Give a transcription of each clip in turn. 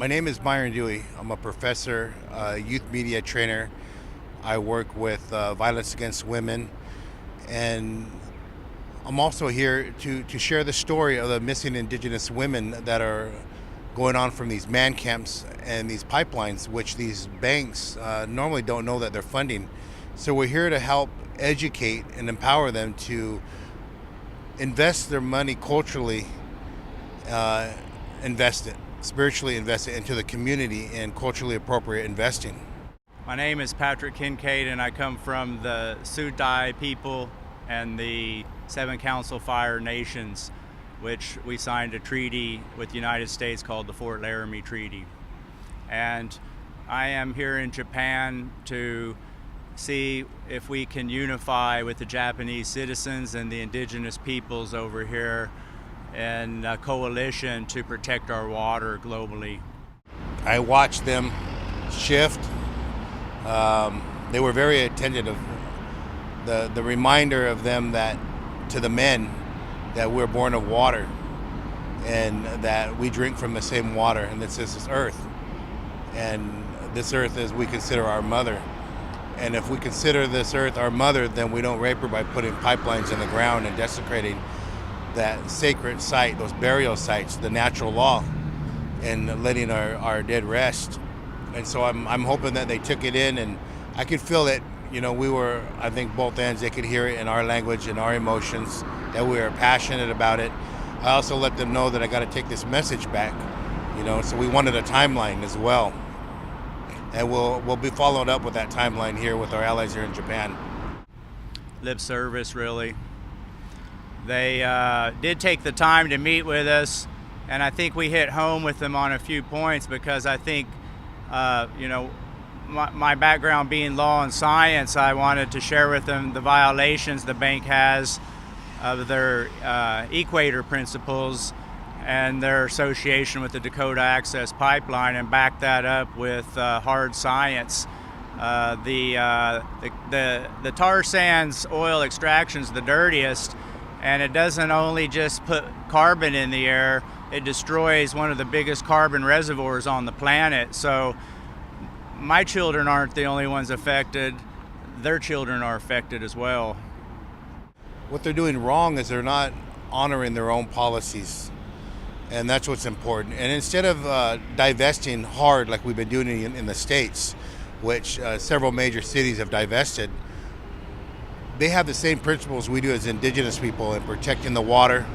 My name is Myron Dewey. I'm a professor, youth media trainer. I work with violence against women, and I'm also here to share the story of the missing Indigenous women that are going on from these man camps and these pipelines, which these banks normally don't know that they're funding. So we're here to help educate and empower them to invest their money culturally, invest it, spiritually invest it into the community in culturally appropriate investing. My name is Patrick Kincaid, and I come from the Sudai people and the Seven Council Fire Nations, which we signed a treaty with the United States called the Fort Laramie Treaty. And I am here in Japan to see if we can unify with the Japanese citizens and the indigenous peoples over here in a coalition to protect our water globally. I watched them shift. They were very attentive. The reminder of them that to the men that we're born of water and that we drink from the same water, and this is this earth. And this earth is we consider our mother. And if we consider this earth our mother, then we don't rape her by putting pipelines in the ground and desecrating that sacred site, those burial sites, the natural law, and letting our dead rest. And so I'm hoping that they took it in, and I could feel it. You know, we were, I think both ends, they could hear it in our language and our emotions, that we are passionate about it. I also let them know that I got to take this message back, you know, so we wanted a timeline as well. And we'll be followed up with that timeline here with our allies here in Japan. Lip service, really. They did take the time to meet with us, and I think we hit home with them on a few points because I think, you know, my background being law and science, I wanted to share with them the violations the bank has of their equator principles and their association with the Dakota Access Pipeline, and back that up with hard science. The tar sands oil extraction is the dirtiest, and it doesn't only just put carbon in the air, it destroys one of the biggest carbon reservoirs on the planet. So my children aren't the only ones affected, their children are affected as well. What they're doing wrong is they're not honoring their own policies, and that's what's important. And instead of divesting hard like we've been doing in the States, which several major cities have divested, they have the same principles we do as indigenous people in protecting the water,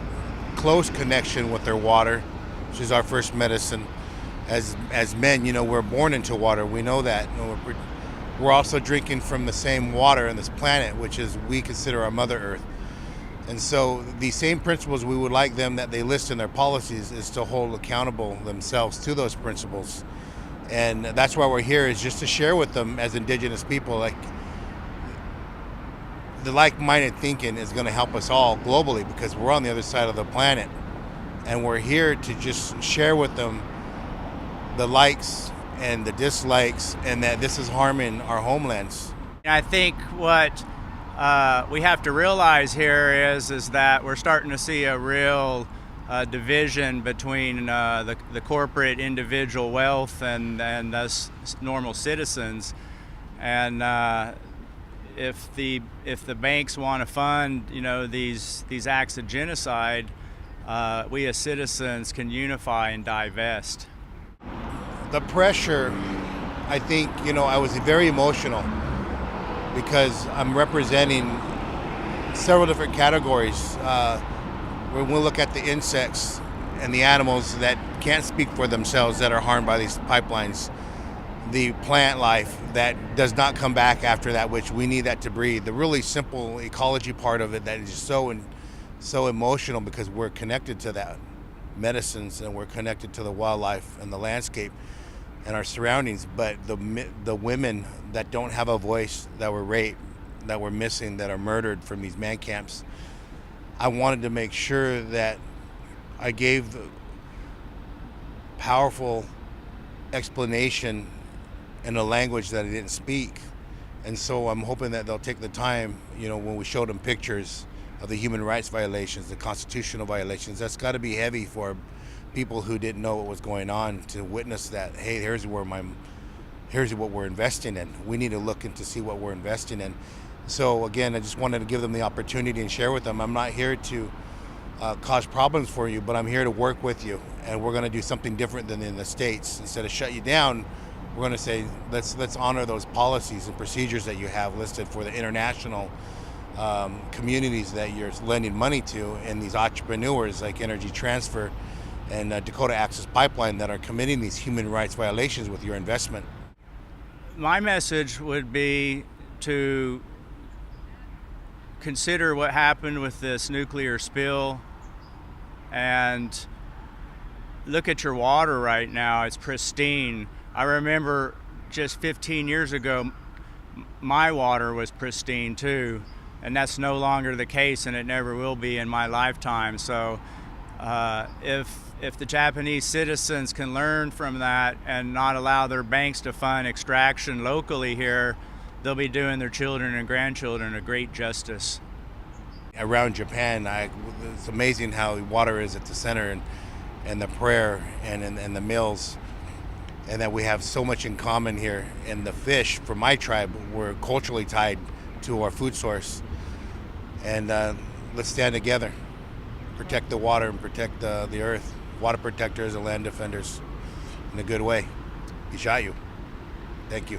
close connection with their water, which is our first medicine. As men, you know, we're born into water. We know that. We're also drinking from the same water on this planet, which is we consider our Mother Earth. And so the same principles we would like them that they list in their policies is to hold accountable themselves to those principles. And that's why we're here, is just to share with them as indigenous people, like, the like-minded thinking is going to help us all globally because we're on the other side of the planet, and we're here to just share with them the likes and the dislikes, and that this is harming our homelands. I think what we have to realize here is that we're starting to see a real division between the corporate individual wealth and us normal citizens, and if the banks want to fund, you know, these acts of genocide, we as citizens can unify and divest. The pressure, I think, you know, I was very emotional because I'm representing several different categories. When we look at the insects and the animals that can't speak for themselves that are harmed by these pipelines, the plant life that does not come back after that, which we need that to breathe, the really simple ecology part of it that is so emotional because we're connected to that medicines and we're connected to the wildlife and the landscape and our surroundings. But the women that don't have a voice, that were raped, that were missing, that are murdered from these man camps, I wanted to make sure that I gave the powerful explanation in a language that I didn't speak. And so I'm hoping that they'll take the time, you know, when we showed them pictures of the human rights violations, the constitutional violations. That's got to be heavy for people who didn't know what was going on to witness that. Hey, here's what we're investing in. We need to look into see what we're investing in. So again, I just wanted to give them the opportunity and share with them. I'm not here to cause problems for you, but I'm here to work with you, and we're going to do something different than in the States. Instead of shut you down, we're going to say let's honor those policies and procedures that you have listed for the international communities that you're lending money to, and these entrepreneurs like Energy Transfer and Dakota Access Pipeline that are committing these human rights violations with your investment. My message would be to consider what happened with this nuclear spill and look at your water right now. It's pristine. I remember just 15 years ago, my water was pristine too, and that's no longer the case, and it never will be in my lifetime. So if the Japanese citizens can learn from that and not allow their banks to fund extraction locally here, they'll be doing their children and grandchildren a great justice. Around Japan, it's amazing how water is at the center, and the prayer and the meals, and that we have so much in common here. And the fish, for my tribe, we're culturally tied to our food source. And let's stand together, protect the water and protect the earth. Water protectors and land defenders in a good way. He shot you. Thank you.